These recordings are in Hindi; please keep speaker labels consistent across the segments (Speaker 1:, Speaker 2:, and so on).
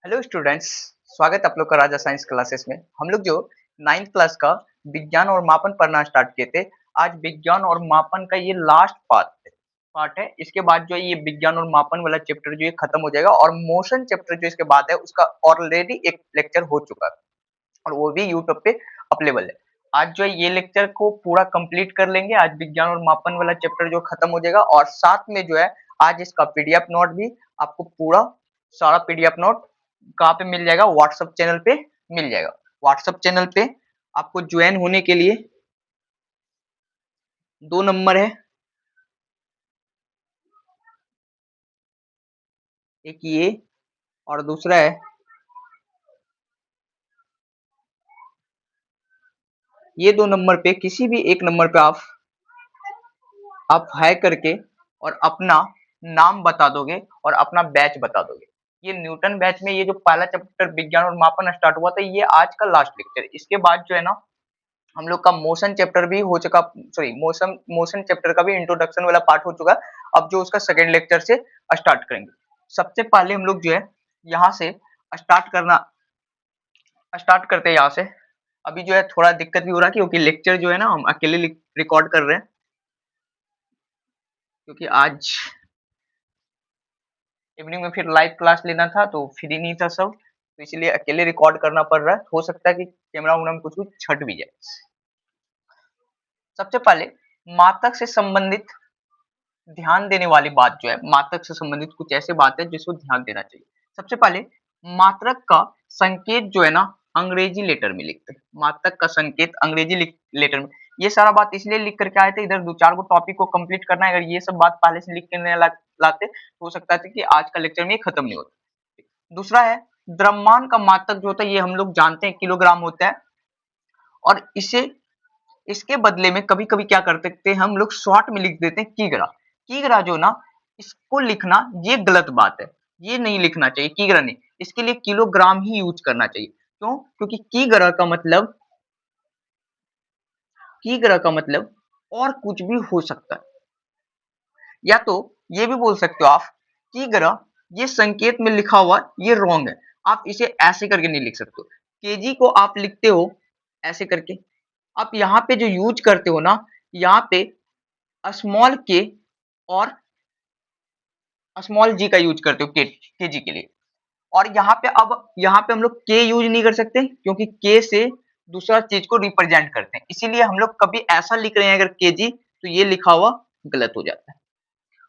Speaker 1: Hello students. स्वागत है आप लोग का राजा साइंस क्लासेस में। हम लोग जो 9th क्लास का विज्ञान और मापन पढ़ना स्टार्ट किए थे, आज विज्ञान और मापन का ये लास्ट पार्ट है। इसके बाद जो है ये विज्ञान और मापन वाला चैप्टर जो है खत्म हो जाएगा और मोशन चैप्टर जो इसके बाद है उसका ऑलरेडी एक लेक्चर हो चुका है और वो भी यूट्यूब पे अवेलेबल है। आज जो है ये लेक्चर को पूरा कंप्लीट कर लेंगे। आज विज्ञान और मापन वाला चैप्टर जो खत्म हो जाएगा और साथ में जो है आज इसका पीडीएफ नोट भी आपको पूरा सारा पीडीएफ नोट कहाँ पे मिल जाएगा, व्हाट्सएप चैनल पे मिल जाएगा। व्हाट्सएप चैनल पे आपको ज्वाइन होने के लिए 2 नंबर है, एक ये और दूसरा है ये। 2 नंबर पे किसी भी एक नंबर पे आप हाई करके और अपना नाम बता दोगे और अपना बैच बता दोगे। ये न्यूटन बैच में ये जो पहला चैप्टर विज्ञान और मापन स्टार्ट हुआ था, ये आज का लास्ट लेक्चर। इसके बाद जो है ना हम लोग का मोशन चैप्टर भी हो चुका, सॉरी मोशन मोशन चैप्टर का भी इंट्रोडक्शन वाला पार्ट हो चुका। अब जो उसका सेकंड लेक्चर से स्टार्ट करेंगे। सबसे पहले हम लोग जो है यहाँ से स्टार्ट करना स्टार्ट करते हैं यहाँ से। अभी जो है थोड़ा दिक्कत भी हो रहा है क्योंकि लेक्चर जो है ना हम अकेले रिकॉर्ड कर रहे हैं, क्योंकि आज इवनिंग में फिर लाइव क्लास लेना था तो फ्री नहीं था सब, तो इसलिए अकेले रिकॉर्ड करना पड़ रहा है। हो सकता है कि कैमरा वैमरा में कुछ कुछ छट भी जाए। सबसे पहले मात्रक से संबंधित ध्यान देने वाली बात जो है, मात्रक से संबंधित कुछ ऐसे बात है जिसको ध्यान देना चाहिए। सबसे पहले मात्रक का संकेत जो है ना अंग्रेजी लेटर में लिखते हैं। मात्रक का संकेत अंग्रेजी लेटर में। ये सारा बात इसलिए लिख करके आए थे, इधर 2-4 गो टॉपिक को कंप्लीट करना है। अगर ये सब बात पहले से लिख के नहीं लाते तो हो सकता था कि आज का लेक्चर में ये खत्म नहीं होता। दूसरा है द्रव्यमान का मात्रक जो होता है, ये हम लोग जानते हैं किलोग्राम होता है और इसे इसके बदले में कभी कभी क्या करते हैं हम लोग शॉर्ट में लिख देते हैं कीग्रा। कीग्रा जो ना इसको लिखना ये गलत बात है, ये नहीं लिखना चाहिए कीग्रा नहीं, इसके लिए किलोग्राम ही यूज करना चाहिए। क्यों? क्योंकि कीग्रा का मतलब और कुछ भी हो सकता है। या तो ये भी बोल सकते हो आप कीग्रा ये संकेत में लिखा हुआ ये रॉन्ग है, आप इसे ऐसे करके नहीं लिख सकते। केजी को आप लिखते हो ऐसे करके, आप यहाँ पे जो यूज करते हो ना, यहाँ पे स्मॉल के और स्मॉल जी का यूज करते हो के जी के लिए। और यहाँ पे हम लोग के यूज नहीं कर सकते क्योंकि के से दूसरा चीज को रिप्रेजेंट करते हैं, इसीलिए हम लोग कभी ऐसा लिख रहे हैं अगर के जी तो ये लिखा हुआ गलत हो जाता है।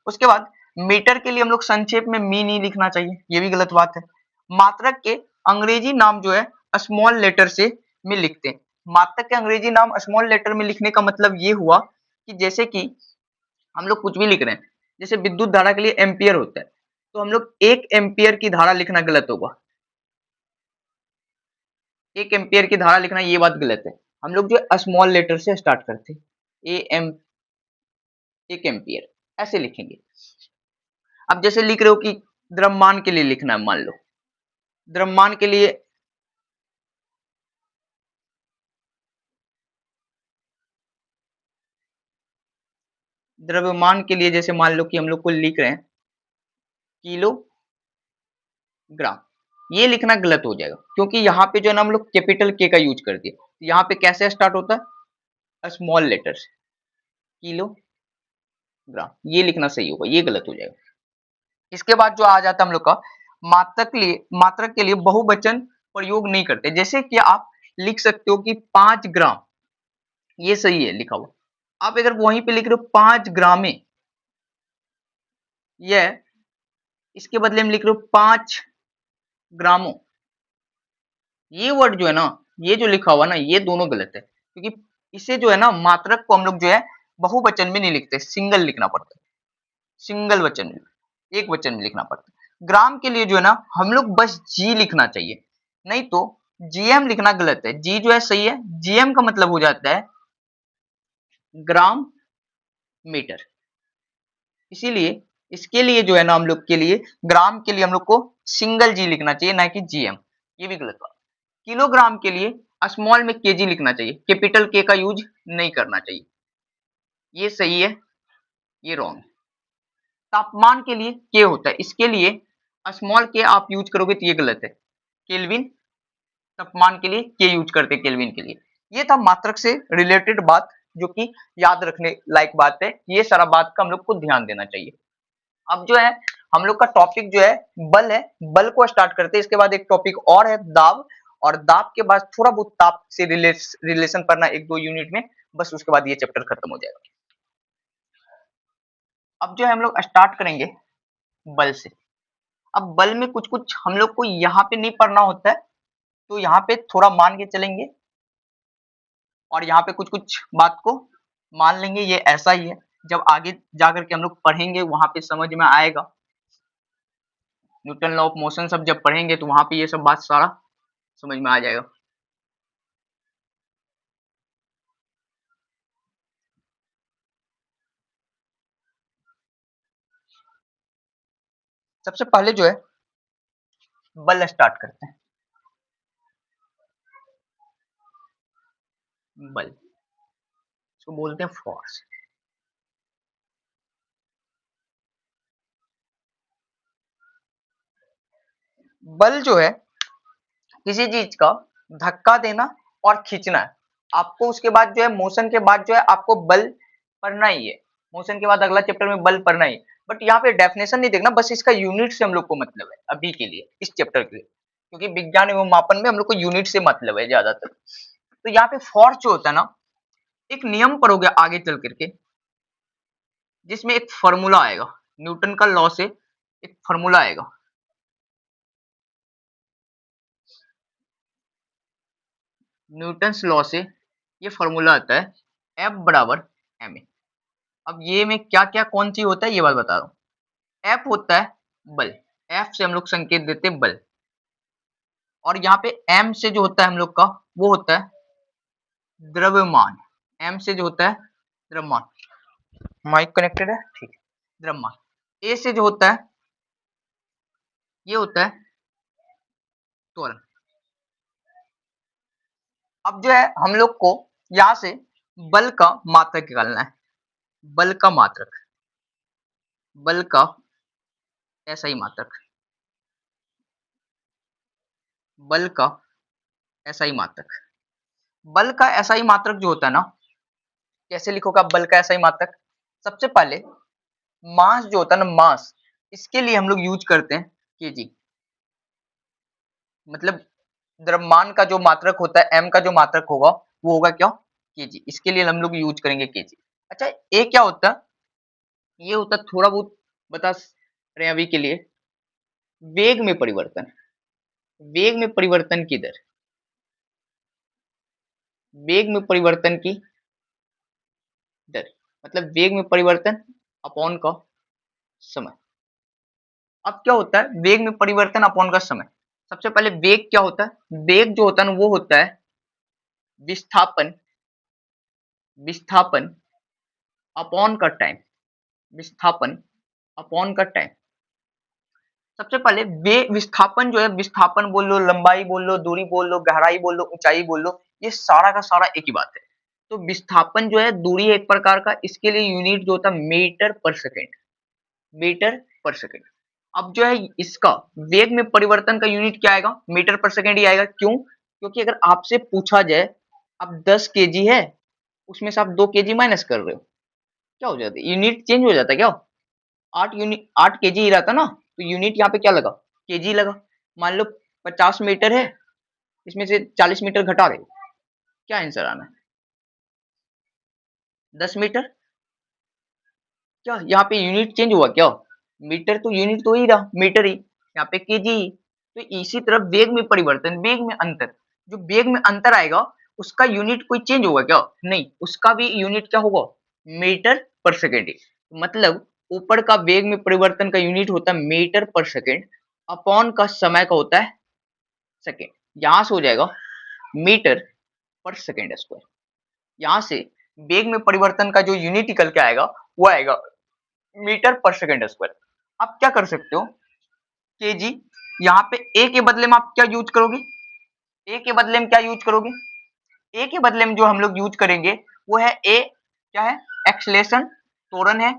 Speaker 1: उसके बाद मीटर के लिए हम लोग संक्षेप में मी नहीं लिखना चाहिए, ये भी गलत बात है। मात्रक के अंग्रेजी नाम जो है स्मॉल लेटर से में लिखते हैं। मात्रक के अंग्रेजी नाम स्मॉल लेटर में लिखने का मतलब ये हुआ कि जैसे कि हम लोग कुछ भी लिख रहे हैं, जैसे विद्युत धारा के लिए एम्पियर होता है, तो हम लोग 1 एम्पियर की धारा लिखना गलत होगा। 1 एम्पियर की धारा लिखना ये बात गलत है। हम लोग जो स्मॉल लेटर से स्टार्ट करते हैं, ए एम 1 एम्पियर ऐसे लिखेंगे। अब जैसे लिख रहे हो कि द्रव्यमान के लिए लिखना है, मान लो द्रव्यमान के लिए जैसे मान लो कि हम लोग को लिख रहे हैं किलोग्राम, ये लिखना गलत हो जाएगा क्योंकि यहाँ पे जो है ना हम लोग कैपिटल के का यूज कर दिए। यहाँ पे कैसे स्टार्ट होता है स्मॉल लेटर से, किलोग्राम, ये लिखना सही होगा, ये गलत हो जाएगा। इसके बाद जो आ जाता है हम लोग का मात्रक के लिए बहुवचन प्रयोग नहीं करते। जैसे कि आप लिख सकते हो कि 5 ग्राम, ये सही है लिखा हुआ। आप अगर वहीं पे लिख रहे हो 5 ग्रामे, यह इसके बदले में लिख रहे हो 5 ग्रामों, ये वर्ड जो है ना, ये जो लिखा हुआ ना, ये दोनों गलत है क्योंकि इसे जो है ना मात्रक को हम लोग जो है बहुवचन में नहीं लिखते, सिंगल लिखना पड़ता है, सिंगल वचन में, एक वचन में लिखना पड़ता है। ग्राम के लिए जो है ना हम लोग बस जी लिखना चाहिए, नहीं तो जीएम लिखना गलत है। जी जो है सही है, जीएम का मतलब हो जाता है ग्राम मीटर, इसीलिए इसके लिए जो है ना हम लोग के लिए ग्राम के लिए हम लोग को सिंगल जी लिखना चाहिए, ना कि जीएम, ये भी गलत बात। किलोग्राम के लिए स्मॉल में केजी लिखना चाहिए, कैपिटल के का यूज नहीं करना चाहिए, ये सही है, ये रॉन्ग है। तापमान के लिए के होता है, इसके लिए स्मॉल के आप यूज करोगे तो ये गलत है। केल्विन, तापमान के लिए के यूज करते हैं केल्विन के लिए। ये था मात्रक से रिलेटेड बात, जो कि याद रखने लायक बात है। ये सारा बात का हम लोग को ध्यान देना चाहिए। अब जो है हम लोग का टॉपिक जो है बल है, बल को स्टार्ट करते हैं। इसके बाद एक टॉपिक और है दाब, और दाब के बाद थोड़ा बहुत ताप से रिलेशन पढ़ना एक दो यूनिट में, बस उसके बाद ये चैप्टर खत्म हो जाएगा। अब जो है हम लोग स्टार्ट करेंगे बल से। अब बल में कुछ कुछ हम लोग को यहाँ पे नहीं पढ़ना होता है, तो यहाँ पे थोड़ा मान के चलेंगे, और यहाँ पे कुछ कुछ बात को मान लेंगे ये ऐसा ही है। जब आगे जाकर के हम लोग पढ़ेंगे वहां पे समझ में आएगा। न्यूटन लॉ ऑफ मोशन सब जब पढ़ेंगे तो वहां पे ये सब बात सारा समझ में आ जाएगा। सबसे पहले जो है बल स्टार्ट करते हैं। बल, इसको बोलते हैं फोर्स। बल जो है किसी चीज का धक्का देना और खींचना है। आपको उसके बाद जो है मोशन के बाद जो है आपको बल पढ़ना ही है। मोशन के बाद अगला चैप्टर में बल पढ़ना ही, बट यहाँ पे डेफिनेशन नहीं देखना, बस इसका यूनिट से हम लोग को मतलब है अभी के लिए, इस चैप्टर के लिए, क्योंकि विज्ञान एवं मापन में हम लोग को यूनिट से मतलब है ज्यादातर। तो यहाँ पे फोर्स जो होता है ना, एक नियम पढ़ोगे आगे चल करके, जिसमें एक फॉर्मूला आएगा, न्यूटन का लॉ से एक फॉर्मूला आएगा। न्यूटन लॉ से ये फॉर्मूला आता है F बराबर ma। अब ये में क्या क्या कौन सी होता है ये बात बता रहा हूँ। F होता है बल, F से हम लोग संकेत देते हैं बल, और यहाँ पे m से जो होता है हम लोग का वो होता है द्रव्यमान। m से जो होता है द्रव्यमान, माइक कनेक्टेड है ठीक है, द्रव्यमान। a से जो होता है ये होता है त्वरण। अब जो है हम लोग को यहाँ से बल का मात्रक निकालना है। बल का मात्रक, बल का ऐसा ही मात्रक, बल का ऐसा ही मात्रक। बल का ऐसा ही मात्रक जो होता है ना, कैसे लिखोगे आप बल का ऐसा ही मात्रक? सबसे पहले मास जो होता है ना, मास, इसके लिए हम लोग यूज करते हैं केजी। मतलब द्रव्यमान का जो मात्रक होता है, एम का जो मात्रक होगा वो होगा क्या? केजी। इसके लिए हम लोग यूज करेंगे केजी। अच्छा, ए क्या होता है? ये होता है थोड़ा बहुत बता रहे हैं अभी के लिए, वेग में परिवर्तन। वेग में परिवर्तन की दर, वेग में परिवर्तन की दर, मतलब वेग में परिवर्तन अपॉन का समय। अब क्या होता है वेग में परिवर्तन अपॉन का समय? सबसे पहले वेग क्या होता है? वेग जो होता है ना वो होता है विस्थापन, विस्थापन अपॉन का टाइम, विस्थापन अपॉन का टाइम। सबसे पहले वे विस्थापन जो है, विस्थापन बोल लो, लंबाई बोल लो, दूरी बोल लो, गहराई बोल लो, ऊंचाई बोल लो, ये सारा का सारा एक ही बात है। तो विस्थापन जो है दूरी है एक प्रकार का, इसके लिए यूनिट जो होता है मीटर पर सेकेंड, मीटर पर सेकेंड। अब जो है इसका वेग में परिवर्तन का यूनिट क्या आएगा? मीटर पर सेकेंड ही आएगा। क्यों? क्योंकि अगर आपसे पूछा जाए अब 10 केजी है, उसमें से आप 2 केजी माइनस कर रहे हो, क्या हो जाता है? यूनिट चेंज हो जाता है क्या? 8 केजी ही रहता ना, तो यूनिट यहाँ पे क्या लगा? केजी लगा। मान लो 50 मीटर है, इसमें से 40 मीटर घटा रहे हो, क्या आंसर आना है? 10 मीटर। क्या यहाँ पे यूनिट चेंज हुआ क्या? मीटर तो यूनिट तो ही रहा, मीटर ही, यहाँ पे केजी ही। तो इसी तरह वेग में परिवर्तन, वेग में अंतर, जो वेग में अंतर आएगा उसका यूनिट कोई चेंज होगा क्या? नहीं, उसका भी यूनिट क्या होगा? मीटर पर सेकेंड ही। मतलब ऊपर का वेग में परिवर्तन का यूनिट होता है मीटर पर सेकेंड, अपॉन का समय का होता है सेकेंड। यहां से हो जाएगा मीटर पर सेकेंड स्क्वायर। यहां से वेग में परिवर्तन का जो यूनिट निकल के आएगा वो आएगा मीटर पर सेकेंड स्क्वायर। आप क्या कर सकते हो? केजी, यहाँ पे ए के बदले में आप क्या यूज करोगे? ए के बदले में क्या यूज करोगे? ए के बदले में जो हम लोग यूज करेंगे वो है ए, क्या है? एक्सलेशन, त्वरण है।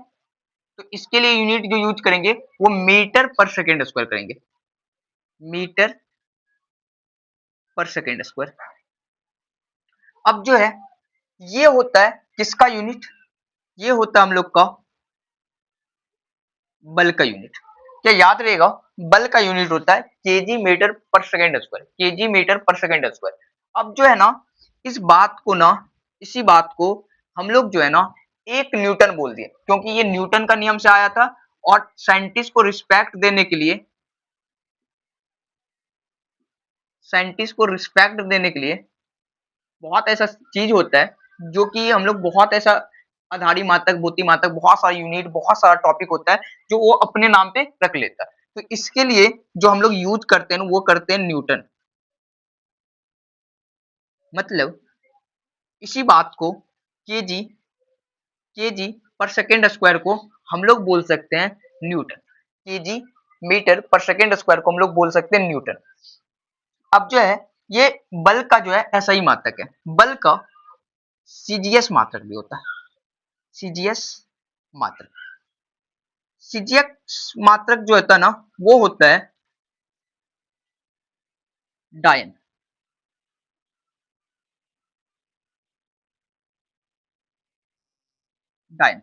Speaker 1: तो इसके लिए यूनिट जो यूज करेंगे वो मीटर पर सेकेंड स्क्वायर करेंगे, मीटर पर सेकेंड स्क्वायर। अब जो है ये होता है किसका यूनिट, ये होता है हम लोग का बल का यूनिट। क्या याद रहेगा, बल का यूनिट होता है केजी मीटर पर सेकेंड स्क्वायर, केजी मीटर पर सेकेंड स्क्वायर। अब जो है ना इस बात को ना, इसी बात को हम लोग जो है ना एक न्यूटन बोल दिए, क्योंकि ये न्यूटन का नियम से आया था। और साइंटिस्ट को रिस्पेक्ट देने के लिए, साइंटिस्ट को रिस्पेक्ट देने के लिए बहुत ऐसा चीज होता है जो कि हम लोग बहुत ऐसा आधारी मात्रक, भूति मात्रक, बहुत सारा यूनिट, बहुत सारा टॉपिक होता है जो वो अपने नाम पे रख लेता है। तो इसके लिए जो हम लोग यूज करते हैं वो करते हैं न्यूटन। मतलब इसी बात को केजी, केजी पर सेकेंड स्क्वायर को हम लोग बोल सकते हैं न्यूटन, केजी मीटर पर सेकेंड स्क्वायर को हम लोग बोल सकते हैं न्यूटन। अब जो है ये बल का जो है ऐसा ही मात्रक है, बल का सीजीएस मात्रक भी होता है, सीजीएस मात्रक। सीजीएस मात्रक जो होता है ना वो होता है डायन, डायन।